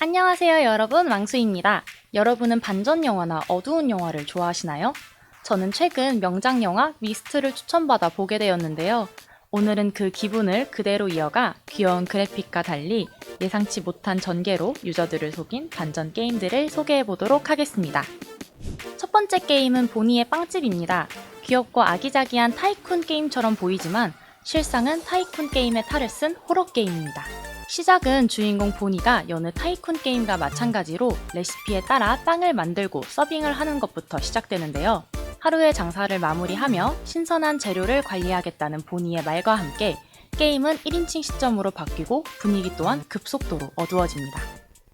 안녕하세요 여러분, 왕수입니다. 여러분은 반전 영화나 어두운 영화를 좋아하시나요? 저는 최근 명작 영화 미스트를 추천받아 보게 되었는데요. 오늘은 그 기분을 그대로 이어가 귀여운 그래픽과 달리 예상치 못한 전개로 유저들을 속인 반전 게임들을 소개해보도록 하겠습니다. 첫 번째 게임은 보니의 빵집입니다. 귀엽고 아기자기한 타이쿤 게임처럼 보이지만 실상은 타이쿤 게임의 탈을 쓴 호러 게임입니다. 시작은 주인공 보니가 여느 타이쿤 게임과 마찬가지로 레시피에 따라 빵을 만들고 서빙을 하는 것부터 시작되는데요. 하루의 장사를 마무리하며 신선한 재료를 관리하겠다는 보니의 말과 함께 게임은 1인칭 시점으로 바뀌고 분위기 또한 급속도로 어두워집니다.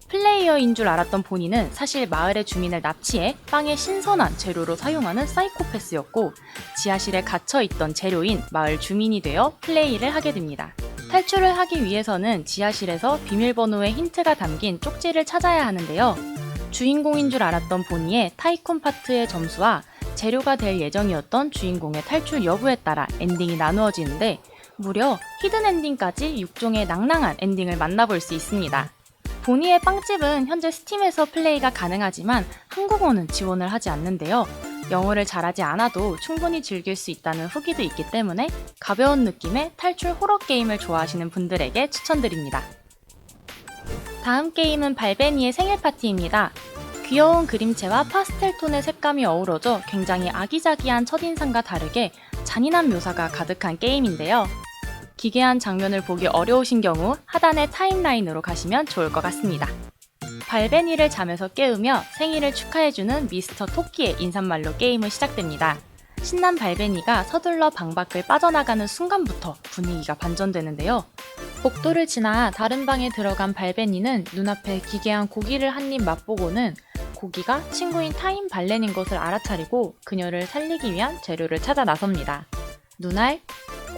플레이어인 줄 알았던 보니는 사실 마을의 주민을 납치해 빵의 신선한 재료로 사용하는 사이코패스였고 지하실에 갇혀있던 재료인 마을 주민이 되어 플레이를 하게 됩니다. 탈출을 하기 위해서는 지하실에서 비밀번호의 힌트가 담긴 쪽지를 찾아야 하는데요. 주인공인 줄 알았던 보니의 타이쿤 파트의 점수와 재료가 될 예정이었던 주인공의 탈출 여부에 따라 엔딩이 나누어지는데 무려 히든 엔딩까지 6종의 낭낭한 엔딩을 만나볼 수 있습니다. 보니의 빵집은 현재 스팀에서 플레이가 가능하지만 한국어는 지원을 하지 않는데요. 영어를 잘하지 않아도 충분히 즐길 수 있다는 후기도 있기 때문에 가벼운 느낌의 탈출 호러 게임을 좋아하시는 분들에게 추천드립니다. 다음 게임은 발베니의 생일 파티입니다. 귀여운 그림체와 파스텔 톤의 색감이 어우러져 굉장히 아기자기한 첫인상과 다르게 잔인한 묘사가 가득한 게임인데요. 기괴한 장면을 보기 어려우신 경우 하단의 타임라인으로 가시면 좋을 것 같습니다. 발베니를 잠에서 깨우며 생일을 축하해주는 미스터 토끼의 인사말로 게임은 시작됩니다. 신난 발베니가 서둘러 방 밖을 빠져나가는 순간부터 분위기가 반전되는데요. 복도를 지나 다른 방에 들어간 발베니는 눈앞에 기괴한 고기를 한 입 맛보고는 고기가 친구인 타임 발렌인 것을 알아차리고 그녀를 살리기 위한 재료를 찾아 나섭니다. 눈알,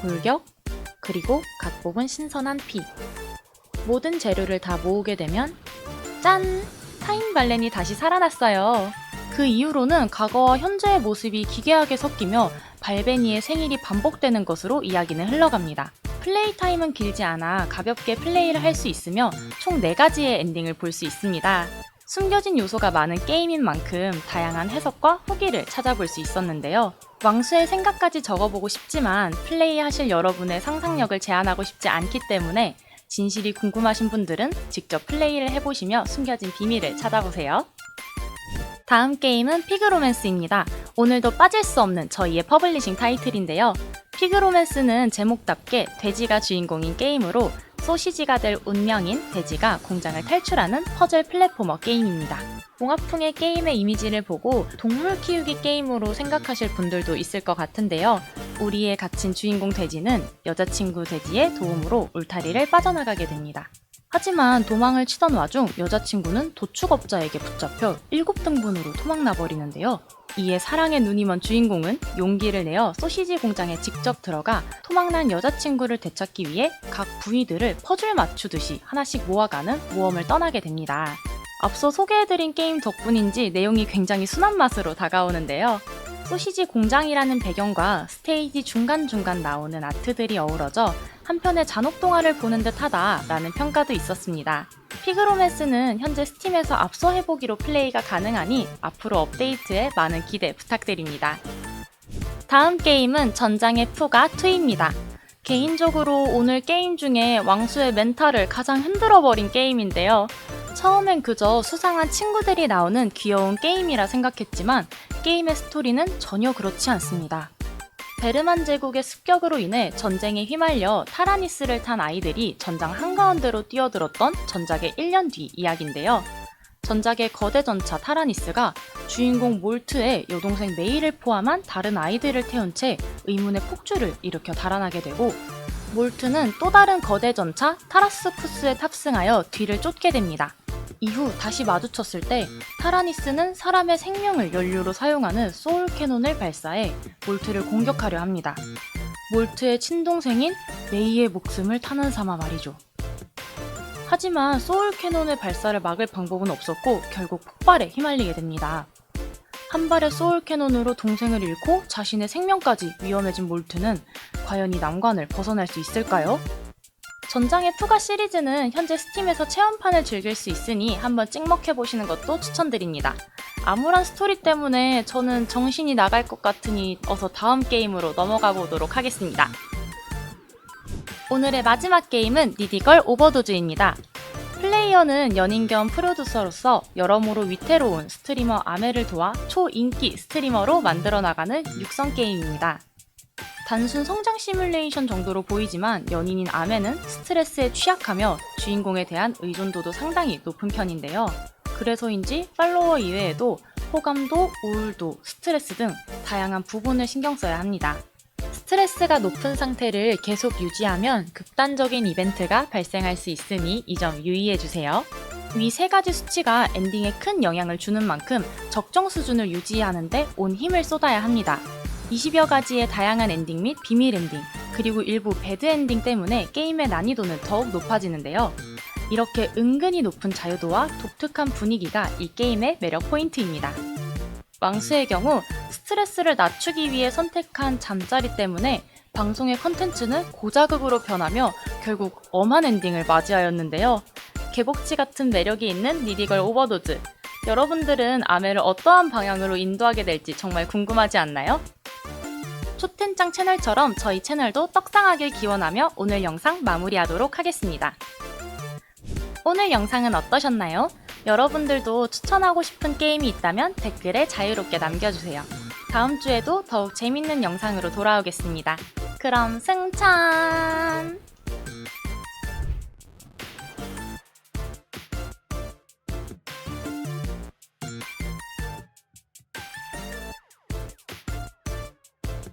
골격, 그리고 갓 뽑은 신선한 피. 모든 재료를 다 모으게 되면 짠! 타임 발렌이 다시 살아났어요. 그 이후로는 과거와 현재의 모습이 기괴하게 섞이며 발베니의 생일이 반복되는 것으로 이야기는 흘러갑니다. 플레이 타임은 길지 않아 가볍게 플레이를 할 수 있으며 총 4가지의 엔딩을 볼 수 있습니다. 숨겨진 요소가 많은 게임인 만큼 다양한 해석과 후기를 찾아볼 수 있었는데요. 왕수의 생각까지 적어보고 싶지만 플레이하실 여러분의 상상력을 제한하고 싶지 않기 때문에 진실이 궁금하신 분들은 직접 플레이를 해보시며 숨겨진 비밀을 찾아보세요. 다음 게임은 피그로맨스입니다. 오늘도 빠질 수 없는 저희의 퍼블리싱 타이틀인데요. 피그로맨스는 제목답게 돼지가 주인공인 게임으로 소시지가 될 운명인 돼지가 공장을 탈출하는 퍼즐 플랫포머 게임입니다. 봉화풍의 게임의 이미지를 보고 동물 키우기 게임으로 생각하실 분들도 있을 것 같은데요. 우리의 갇힌 주인공 돼지는 여자친구 돼지의 도움으로 울타리를 빠져나가게 됩니다. 하지만 도망을 치던 와중 여자친구는 도축업자에게 붙잡혀 7등분으로 토막나버리는데요. 이에 사랑의 눈이 먼 주인공은 용기를 내어 소시지 공장에 직접 들어가 토막난 여자친구를 되찾기 위해 각 부위들을 퍼즐 맞추듯이 하나씩 모아가는 모험을 떠나게 됩니다. 앞서 소개해드린 게임 덕분인지 내용이 굉장히 순한 맛으로 다가오는데요. 소시지 공장이라는 배경과 스테이지 중간중간 나오는 아트들이 어우러져 한편의 잔혹동화를 보는 듯하다 라는 평가도 있었습니다. 피그로맨스는 현재 스팀에서 앞서 해보기로 플레이가 가능하니 앞으로 업데이트에 많은 기대 부탁드립니다. 다음 게임은 전장의 푸가 2입니다. 개인적으로 오늘 게임 중에 왕수의 멘탈을 가장 흔들어버린 게임인데요. 처음엔 그저 수상한 친구들이 나오는 귀여운 게임이라 생각했지만 게임의 스토리는 전혀 그렇지 않습니다. 베르만 제국의 습격으로 인해 전쟁에 휘말려 타라니스를 탄 아이들이 전장 한가운데로 뛰어들었던 전작의 1년 뒤 이야기인데요. 전작의 거대 전차 타라니스가 주인공 몰트의 여동생 메이를 포함한 다른 아이들을 태운 채 의문의 폭주를 일으켜 달아나게 되고 몰트는 또 다른 거대 전차 타라스쿠스에 탑승하여 뒤를 쫓게 됩니다. 이후 다시 마주쳤을 때 타라니스는 사람의 생명을 연료로 사용하는 소울 캐논을 발사해 몰트를 공격하려 합니다. 몰트의 친동생인 메이의 목숨을 탄원 삼아 말이죠. 하지만 소울 캐논의 발사를 막을 방법은 없었고 결국 폭발에 휘말리게 됩니다. 한 발의 소울 캐논으로 동생을 잃고 자신의 생명까지 위험해진 몰트는 과연 이 난관을 벗어날 수 있을까요? 전장의 푸가 시리즈는 현재 스팀에서 체험판을 즐길 수 있으니 한번 찍먹해보시는 것도 추천드립니다. 암울한 스토리 때문에 저는 정신이 나갈 것 같으니 어서 다음 게임으로 넘어가 보도록 하겠습니다. 오늘의 마지막 게임은 니디걸 오버도즈입니다. 플레이어는 연인 겸 프로듀서로서 여러모로 위태로운 스트리머 아메를 도와 초인기 스트리머로 만들어 나가는 육성 게임입니다. 단순 성장 시뮬레이션 정도로 보이지만 연인인 아메는 스트레스에 취약하며 주인공에 대한 의존도도 상당히 높은 편인데요. 그래서인지 팔로워 이외에도 호감도, 우울도, 스트레스 등 다양한 부분을 신경 써야 합니다. 스트레스가 높은 상태를 계속 유지하면 극단적인 이벤트가 발생할 수 있으니 이 점 유의해주세요. 위 세 가지 수치가 엔딩에 큰 영향을 주는 만큼 적정 수준을 유지하는데 온 힘을 쏟아야 합니다. 20여 가지의 다양한 엔딩 및 비밀 엔딩, 그리고 일부 배드 엔딩 때문에 게임의 난이도는 더욱 높아지는데요. 이렇게 은근히 높은 자유도와 독특한 분위기가 이 게임의 매력 포인트입니다. 왕수의 경우 스트레스를 낮추기 위해 선택한 잠자리 때문에 방송의 컨텐츠는 고자극으로 변하며 결국 엄한 엔딩을 맞이하였는데요. 개복치 같은 매력이 있는 니디걸 오버도즈. 여러분들은 아메를 어떠한 방향으로 인도하게 될지 정말 궁금하지 않나요? 초텐짱 채널처럼 저희 채널도 떡상하길 기원하며 오늘 영상 마무리하도록 하겠습니다. 오늘 영상은 어떠셨나요? 여러분들도 추천하고 싶은 게임이 있다면 댓글에 자유롭게 남겨주세요. 다음 주에도 더욱 재밌는 영상으로 돌아오겠습니다. 그럼 승천!